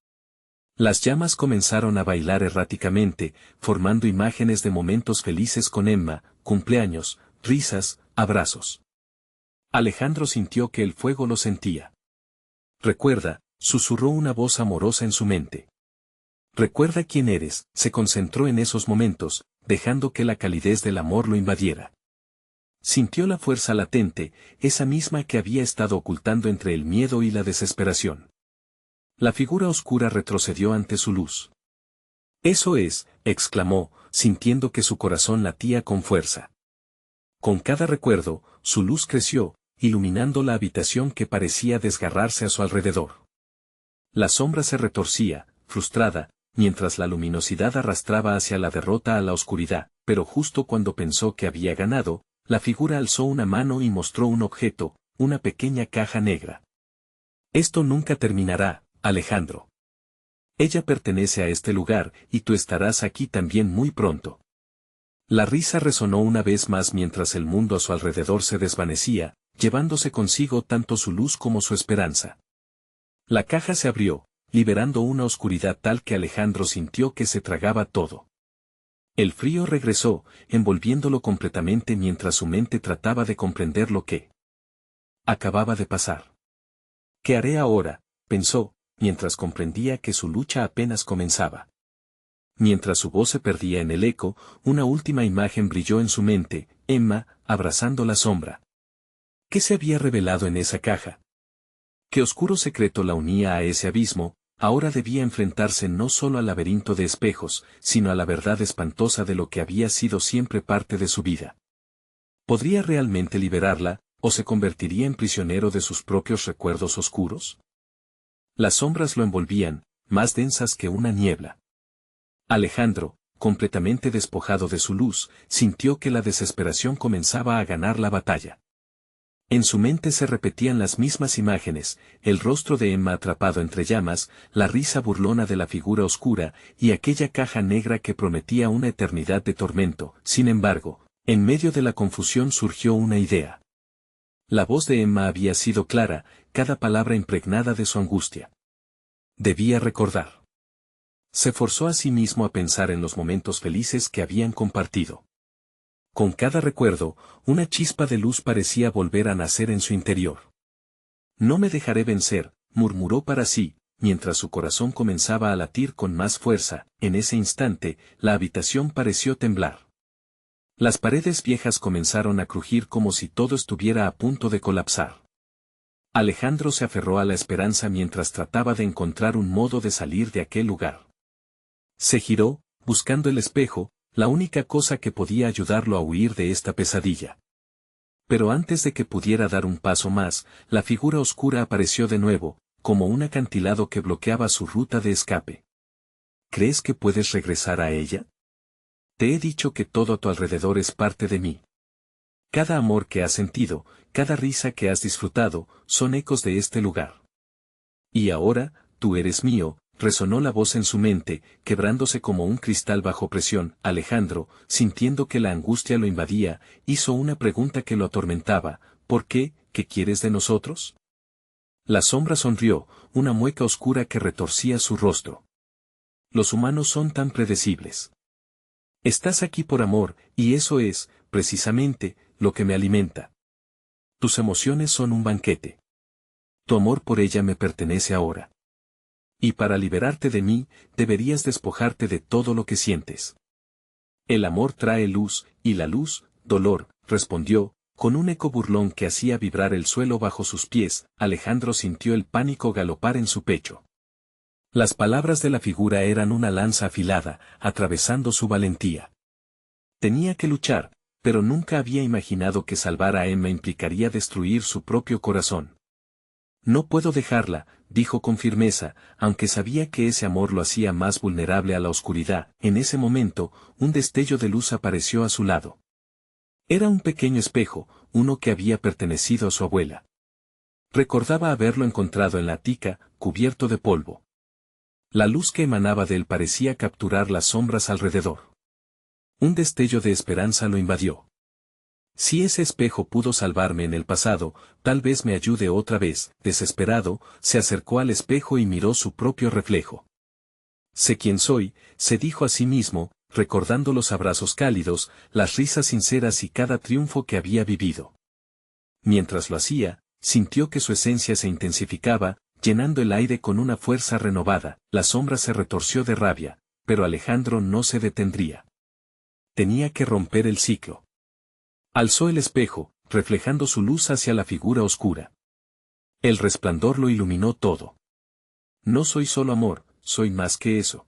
Las llamas comenzaron a bailar erráticamente, formando imágenes de momentos felices con Emma, cumpleaños, risas, abrazos. Alejandro sintió que el fuego lo sentía. «Recuerda», susurró una voz amorosa en su mente. «Recuerda quién eres», se concentró en esos momentos, dejando que la calidez del amor lo invadiera. Sintió la fuerza latente, esa misma que había estado ocultando entre el miedo y la desesperación. La figura oscura retrocedió ante su luz. «Eso es», exclamó, sintiendo que su corazón latía con fuerza. Con cada recuerdo, su luz creció, iluminando la habitación que parecía desgarrarse a su alrededor. La sombra se retorcía, frustrada, mientras la luminosidad arrastraba hacia la derrota a la oscuridad, pero justo cuando pensó que había ganado, la figura alzó una mano y mostró un objeto, una pequeña caja negra. «Esto nunca terminará, Alejandro. Ella pertenece a este lugar, y tú estarás aquí también muy pronto». La risa resonó una vez más mientras el mundo a su alrededor se desvanecía, llevándose consigo tanto su luz como su esperanza. La caja se abrió, liberando una oscuridad tal que Alejandro sintió que se tragaba todo. El frío regresó, envolviéndolo completamente mientras su mente trataba de comprender lo que acababa de pasar. «¿Qué haré ahora?», pensó, mientras comprendía que su lucha apenas comenzaba. Mientras su voz se perdía en el eco, una última imagen brilló en su mente, Emma, abrazando la sombra. ¿Qué se había revelado en esa caja? ¿Qué oscuro secreto la unía a ese abismo? Ahora debía enfrentarse no solo al laberinto de espejos, sino a la verdad espantosa de lo que había sido siempre parte de su vida. ¿Podría realmente liberarla, o se convertiría en prisionero de sus propios recuerdos oscuros? Las sombras lo envolvían, más densas que una niebla. Alejandro, completamente despojado de su luz, sintió que la desesperación comenzaba a ganar la batalla. En su mente se repetían las mismas imágenes, el rostro de Emma atrapado entre llamas, la risa burlona de la figura oscura, y aquella caja negra que prometía una eternidad de tormento. Sin embargo, en medio de la confusión surgió una idea. La voz de Emma había sido clara, cada palabra impregnada de su angustia. Debía recordar. Se forzó a sí mismo a pensar en los momentos felices que habían compartido. Con cada recuerdo, una chispa de luz parecía volver a nacer en su interior. «No me dejaré vencer», murmuró para sí, mientras su corazón comenzaba a latir con más fuerza. En ese instante, la habitación pareció temblar. Las paredes viejas comenzaron a crujir como si todo estuviera a punto de colapsar. Alejandro se aferró a la esperanza mientras trataba de encontrar un modo de salir de aquel lugar. Se giró, buscando el espejo, la única cosa que podía ayudarlo a huir de esta pesadilla. Pero antes de que pudiera dar un paso más, la figura oscura apareció de nuevo, como un acantilado que bloqueaba su ruta de escape. ¿Crees que puedes regresar a ella? Te he dicho que todo a tu alrededor es parte de mí. Cada amor que has sentido, cada risa que has disfrutado, son ecos de este lugar. Y ahora, tú eres mío, resonó la voz en su mente, quebrándose como un cristal bajo presión. Alejandro, sintiendo que la angustia lo invadía, hizo una pregunta que lo atormentaba: ¿por qué? ¿Qué quieres de nosotros? La sombra sonrió, una mueca oscura que retorcía su rostro. Los humanos son tan predecibles. Estás aquí por amor, y eso es, precisamente, lo que me alimenta. Tus emociones son un banquete. Tu amor por ella me pertenece ahora. Y para liberarte de mí, deberías despojarte de todo lo que sientes. El amor trae luz, y la luz, dolor, respondió, con un eco burlón que hacía vibrar el suelo bajo sus pies. Alejandro sintió el pánico galopar en su pecho. Las palabras de la figura eran una lanza afilada, atravesando su valentía. Tenía que luchar, pero nunca había imaginado que salvar a Emma implicaría destruir su propio corazón. No puedo dejarla, dijo con firmeza, aunque sabía que ese amor lo hacía más vulnerable a la oscuridad. En ese momento, un destello de luz apareció a su lado. Era un pequeño espejo, uno que había pertenecido a su abuela. Recordaba haberlo encontrado en la tica, cubierto de polvo. La luz que emanaba de él parecía capturar las sombras alrededor. Un destello de esperanza lo invadió. Si ese espejo pudo salvarme en el pasado, tal vez me ayude otra vez. Desesperado, se acercó al espejo y miró su propio reflejo. Sé quién soy, se dijo a sí mismo, recordando los abrazos cálidos, las risas sinceras y cada triunfo que había vivido. Mientras lo hacía, sintió que su esencia se intensificaba, llenando el aire con una fuerza renovada. La sombra se retorció de rabia, pero Alejandro no se detendría. Tenía que romper el ciclo. Alzó el espejo, reflejando su luz hacia la figura oscura. El resplandor lo iluminó todo. No soy solo amor, soy más que eso.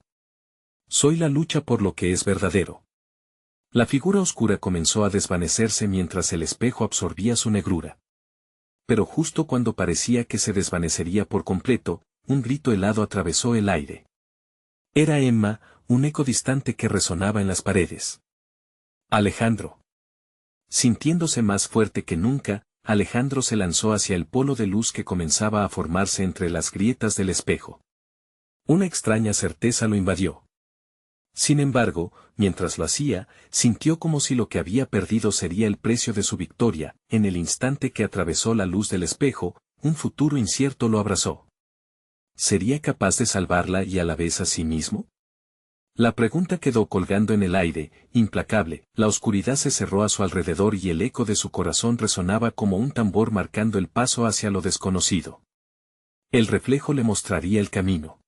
Soy la lucha por lo que es verdadero. La figura oscura comenzó a desvanecerse mientras el espejo absorbía su negrura. Pero justo cuando parecía que se desvanecería por completo, un grito helado atravesó el aire. Era Emma, un eco distante que resonaba en las paredes. Alejandro. Sintiéndose más fuerte que nunca, Alejandro se lanzó hacia el polo de luz que comenzaba a formarse entre las grietas del espejo. Una extraña certeza lo invadió. Sin embargo, mientras lo hacía, sintió como si lo que había perdido sería el precio de su victoria. En el instante que atravesó la luz del espejo, un futuro incierto lo abrazó. ¿Sería capaz de salvarla y a la vez a sí mismo? La pregunta quedó colgando en el aire, implacable. La oscuridad se cerró a su alrededor y el eco de su corazón resonaba como un tambor marcando el paso hacia lo desconocido. El reflejo le mostraría el camino.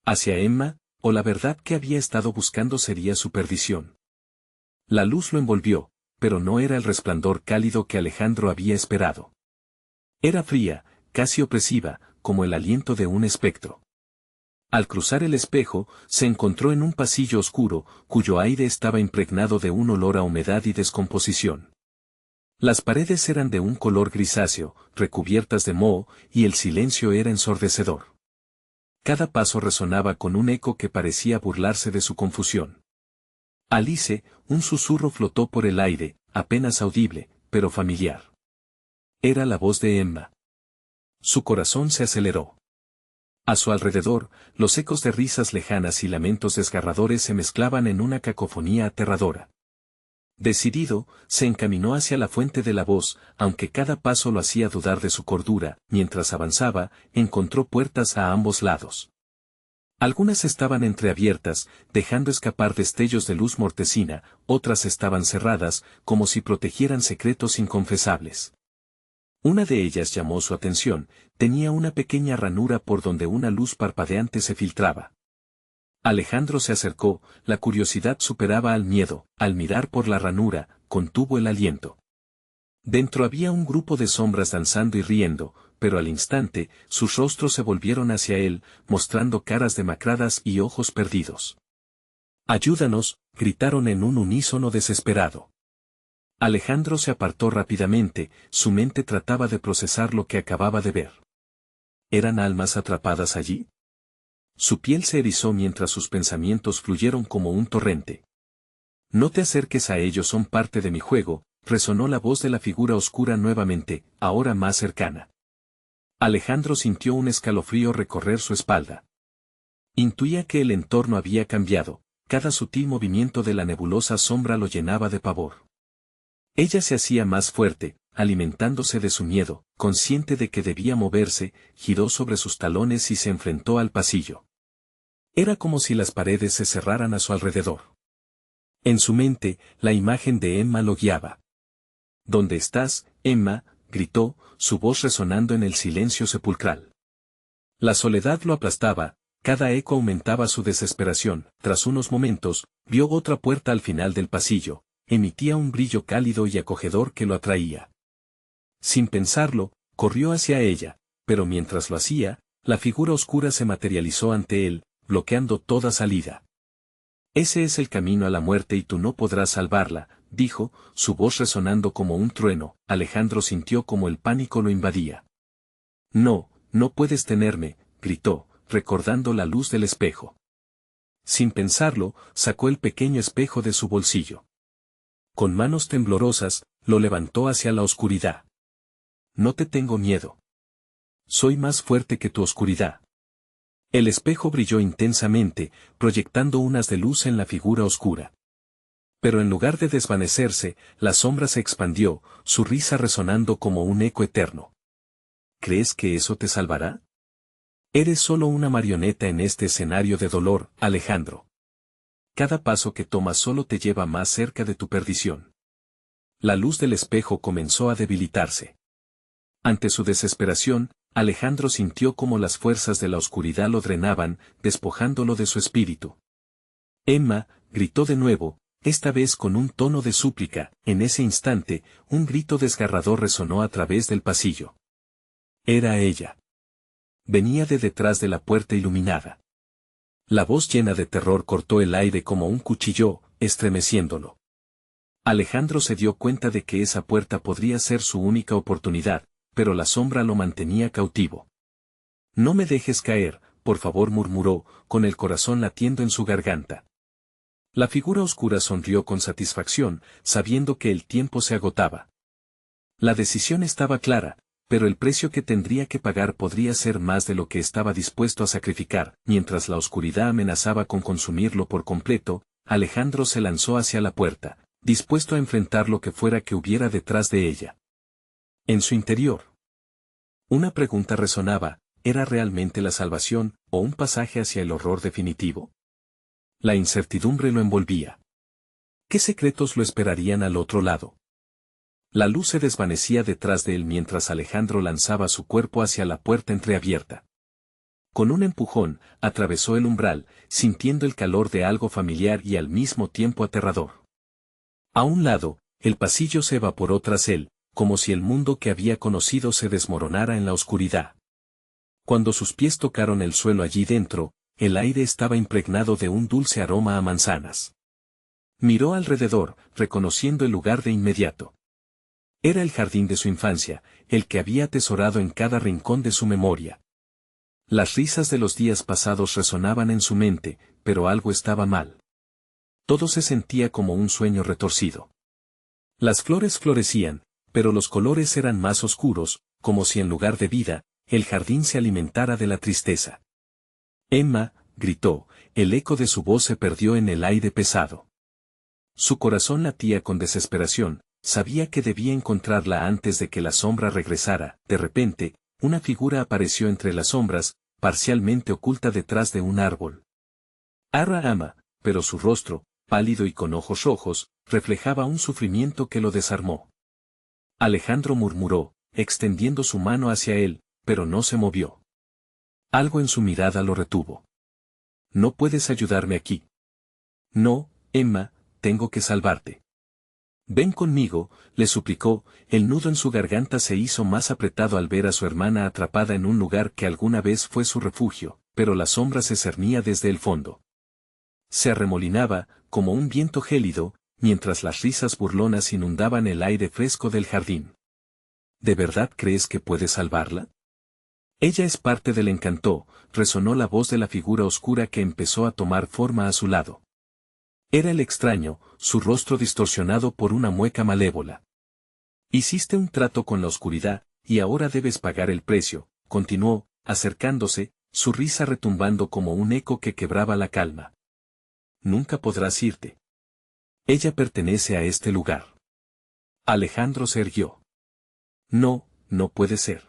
Hacia Emma, o la verdad que había estado buscando sería su perdición. La luz lo envolvió, pero no era el resplandor cálido que Alejandro había esperado. Era fría, casi opresiva, como el aliento de un espectro. Al cruzar el espejo, se encontró en un pasillo oscuro, cuyo aire estaba impregnado de un olor a humedad y descomposición. Las paredes eran de un color grisáceo, recubiertas de moho, y el silencio era ensordecedor. Cada paso resonaba con un eco que parecía burlarse de su confusión. Alice, un susurro flotó por el aire, apenas audible, pero familiar. Era la voz de Emma. Su corazón se aceleró. A su alrededor, los ecos de risas lejanas y lamentos desgarradores se mezclaban en una cacofonía aterradora. Decidido, se encaminó hacia la fuente de la voz, aunque cada paso lo hacía dudar de su cordura. Mientras avanzaba, encontró puertas a ambos lados. Algunas estaban entreabiertas, dejando escapar destellos de luz mortecina, otras estaban cerradas, como si protegieran secretos inconfesables. Una de ellas llamó su atención, tenía una pequeña ranura por donde una luz parpadeante se filtraba. Alejandro se acercó, la curiosidad superaba al miedo, al mirar por la ranura, contuvo el aliento. Dentro había un grupo de sombras danzando y riendo, pero al instante, sus rostros se volvieron hacia él, mostrando caras demacradas y ojos perdidos. «¡Ayúdanos!», gritaron en un unísono desesperado. Alejandro se apartó rápidamente, su mente trataba de procesar lo que acababa de ver. ¿Eran almas atrapadas allí? Su piel se erizó mientras sus pensamientos fluyeron como un torrente. «No te acerques a ellos, son parte de mi juego», resonó la voz de la figura oscura nuevamente, ahora más cercana. Alejandro sintió un escalofrío recorrer su espalda. Intuía que el entorno había cambiado, cada sutil movimiento de la nebulosa sombra lo llenaba de pavor. Ella se hacía más fuerte, alimentándose de su miedo, consciente de que debía moverse, giró sobre sus talones y se enfrentó al pasillo. Era como si las paredes se cerraran a su alrededor. En su mente, la imagen de Emma lo guiaba. «¿Dónde estás, Emma?», gritó, su voz resonando en el silencio sepulcral. La soledad lo aplastaba, cada eco aumentaba su desesperación. Tras unos momentos, vio otra puerta al final del pasillo, emitía un brillo cálido y acogedor que lo atraía. Sin pensarlo, corrió hacia ella, pero mientras lo hacía, la figura oscura se materializó ante él, bloqueando toda salida. «Ese es el camino a la muerte y tú no podrás salvarla», dijo, su voz resonando como un trueno. Alejandro sintió como el pánico lo invadía. «No, no puedes tenerme», gritó, recordando la luz del espejo. Sin pensarlo, sacó el pequeño espejo de su bolsillo. Con manos temblorosas, lo levantó hacia la oscuridad. «No te tengo miedo. Soy más fuerte que tu oscuridad». El espejo brilló intensamente, proyectando unas de luz en la figura oscura. Pero en lugar de desvanecerse, la sombra se expandió, su risa resonando como un eco eterno. «¿Crees que eso te salvará? Eres solo una marioneta en este escenario de dolor, Alejandro. Cada paso que tomas solo te lleva más cerca de tu perdición». La luz del espejo comenzó a debilitarse. Ante su desesperación, Alejandro sintió como las fuerzas de la oscuridad lo drenaban, despojándolo de su espíritu. «Emma», gritó de nuevo, esta vez con un tono de súplica. En ese instante, un grito desgarrador resonó a través del pasillo. Era ella. Venía de detrás de la puerta iluminada. La voz llena de terror cortó el aire como un cuchillo, estremeciéndolo. Alejandro se dio cuenta de que esa puerta podría ser su única oportunidad, pero la sombra lo mantenía cautivo. «No me dejes caer, por favor», murmuró, con el corazón latiendo en su garganta. La figura oscura sonrió con satisfacción, sabiendo que el tiempo se agotaba. La decisión estaba clara, pero el precio que tendría que pagar podría ser más de lo que estaba dispuesto a sacrificar. Mientras la oscuridad amenazaba con consumirlo por completo, Alejandro se lanzó hacia la puerta, dispuesto a enfrentar lo que fuera que hubiera detrás de ella. En su interior, una pregunta resonaba: ¿era realmente la salvación, o un pasaje hacia el horror definitivo? La incertidumbre lo envolvía. ¿Qué secretos lo esperarían al otro lado? La luz se desvanecía detrás de él mientras Alejandro lanzaba su cuerpo hacia la puerta entreabierta. Con un empujón, atravesó el umbral, sintiendo el calor de algo familiar y al mismo tiempo aterrador. A un lado, el pasillo se evaporó tras él, como si el mundo que había conocido se desmoronara en la oscuridad. Cuando sus pies tocaron el suelo allí dentro, el aire estaba impregnado de un dulce aroma a manzanas. Miró alrededor, reconociendo el lugar de inmediato. Era el jardín de su infancia, el que había atesorado en cada rincón de su memoria. Las risas de los días pasados resonaban en su mente, pero algo estaba mal. Todo se sentía como un sueño retorcido. Las flores florecían, pero los colores eran más oscuros, como si en lugar de vida, el jardín se alimentara de la tristeza. «Emma», gritó, el eco de su voz se perdió en el aire pesado. Su corazón latía con desesperación, sabía que debía encontrarla antes de que la sombra regresara. De repente, una figura apareció entre las sombras, parcialmente oculta detrás de un árbol. Era Emma, pero su rostro, pálido y con ojos rojos, reflejaba un sufrimiento que lo desarmó. Alejandro murmuró: extendiendo su mano hacia él, pero no se movió. Algo en su mirada lo retuvo. ¿No puedes ayudarme aquí? No, Emma, tengo que salvarte. Ven conmigo, le suplicó, el nudo en su garganta se hizo más apretado al ver a su hermana atrapada en un lugar que alguna vez fue su refugio, pero la sombra se cernía desde el fondo. Se arremolinaba, como un viento gélido, mientras las risas burlonas inundaban el aire fresco del jardín. ¿De verdad crees que puedes salvarla? Ella es parte del encanto, resonó la voz de la figura oscura que empezó a tomar forma a su lado. Era el extraño, su rostro distorsionado por una mueca malévola. Hiciste un trato con la oscuridad, y ahora debes pagar el precio, continuó, acercándose, su risa retumbando como un eco que quebraba la calma. Nunca podrás irte. Ella pertenece a este lugar. Alejandro se irguió. No, no puede ser.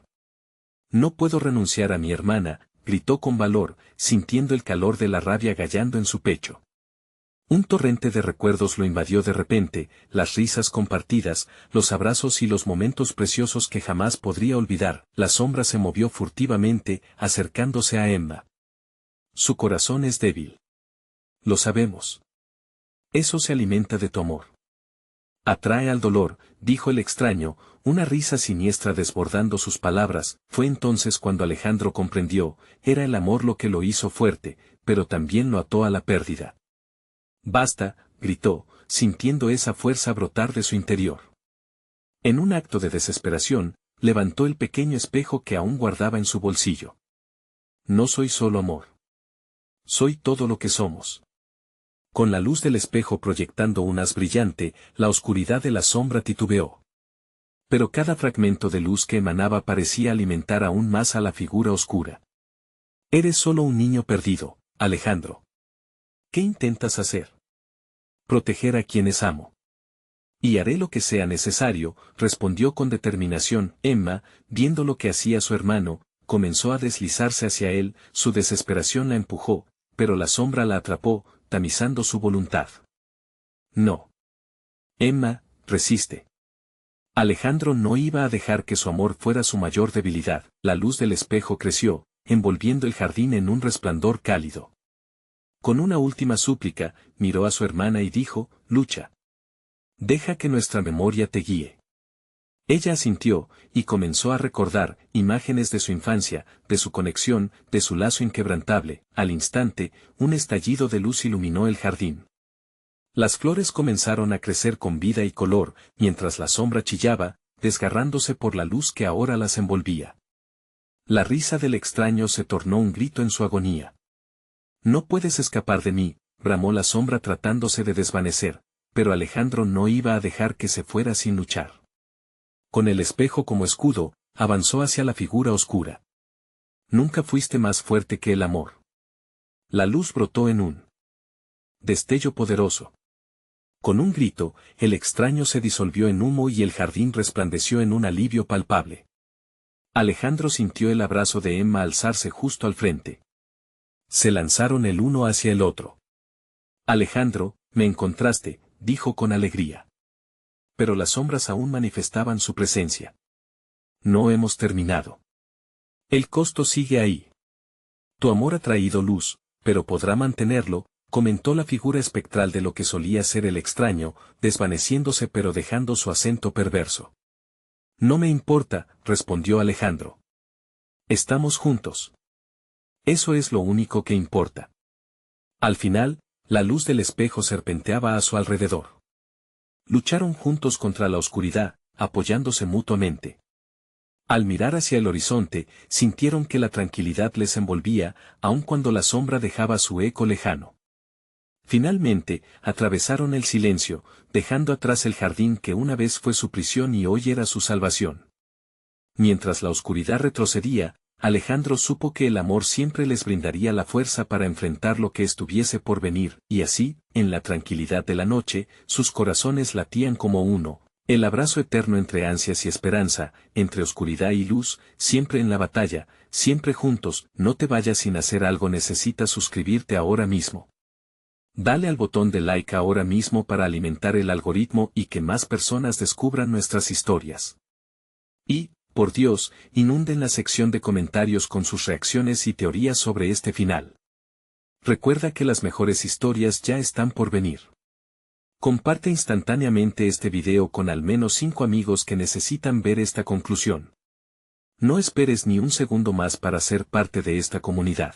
No puedo renunciar a mi hermana, gritó con valor, sintiendo el calor de la rabia gallando en su pecho. Un torrente de recuerdos lo invadió de repente, las risas compartidas, los abrazos y los momentos preciosos que jamás podría olvidar. La sombra se movió furtivamente, acercándose a Emma. Su corazón es débil. Lo sabemos. Eso se alimenta de tu amor. Atrae al dolor, dijo el extraño, una risa siniestra desbordando sus palabras. Fue entonces cuando Alejandro comprendió, era el amor lo que lo hizo fuerte, pero también lo ató a la pérdida. Basta, gritó, sintiendo esa fuerza brotar de su interior. En un acto de desesperación, levantó el pequeño espejo que aún guardaba en su bolsillo. No soy solo amor. Soy todo lo que somos. Con la luz del espejo proyectando un haz brillante, la oscuridad de la sombra titubeó. Pero cada fragmento de luz que emanaba parecía alimentar aún más a la figura oscura. Eres solo un niño perdido, Alejandro. ¿Qué intentas hacer? Proteger a quienes amo. Y haré lo que sea necesario, respondió con determinación. Emma, viendo lo que hacía su hermano, comenzó a deslizarse hacia él, su desesperación la empujó, pero la sombra la atrapó, tamizando su voluntad. No. Emma, resiste. Alejandro no iba a dejar que su amor fuera su mayor debilidad. La luz del espejo creció, envolviendo el jardín en un resplandor cálido. Con una última súplica, miró a su hermana y dijo, lucha. Deja que nuestra memoria te guíe. Ella asintió, y comenzó a recordar imágenes de su infancia, de su conexión, de su lazo inquebrantable. Al instante, un estallido de luz iluminó el jardín. Las flores comenzaron a crecer con vida y color, mientras la sombra chillaba, desgarrándose por la luz que ahora las envolvía. La risa del extraño se tornó un grito en su agonía. No puedes escapar de mí, bramó la sombra tratándose de desvanecer, pero Alejandro no iba a dejar que se fuera sin luchar. Con el espejo como escudo, avanzó hacia la figura oscura. Nunca fuiste más fuerte que el amor. La luz brotó en un destello poderoso. Con un grito, el extraño se disolvió en humo y el jardín resplandeció en un alivio palpable. Alejandro sintió el abrazo de Emma alzarse justo al frente. Se lanzaron el uno hacia el otro. Alejandro, me encontraste, dijo con alegría. Pero las sombras aún manifestaban su presencia. No hemos terminado. El costo sigue ahí. Tu amor ha traído luz, pero podrá mantenerlo, comentó la figura espectral de lo que solía ser el extraño, desvaneciéndose pero dejando su acento perverso. No me importa, respondió Alejandro. Estamos juntos. Eso es lo único que importa. Al final, la luz del espejo serpenteaba a su alrededor. Lucharon juntos contra la oscuridad, apoyándose mutuamente. Al mirar hacia el horizonte, sintieron que la tranquilidad les envolvía, aun cuando la sombra dejaba su eco lejano. Finalmente, atravesaron el silencio, dejando atrás el jardín que una vez fue su prisión y hoy era su salvación. Mientras la oscuridad retrocedía, Alejandro supo que el amor siempre les brindaría la fuerza para enfrentar lo que estuviese por venir, y así, en la tranquilidad de la noche, sus corazones latían como uno, el abrazo eterno entre ansias y esperanza, entre oscuridad y luz, siempre en la batalla, siempre juntos. No te vayas sin hacer algo, necesitas suscribirte ahora mismo. Dale al botón de like ahora mismo para alimentar el algoritmo y que más personas descubran nuestras historias. Y, Por Dios, inunden la sección de comentarios con sus reacciones y teorías sobre este final. Recuerda que las mejores historias ya están por venir. Comparte instantáneamente este video con al menos 5 amigos que necesitan ver esta conclusión. No esperes ni un segundo más para ser parte de esta comunidad.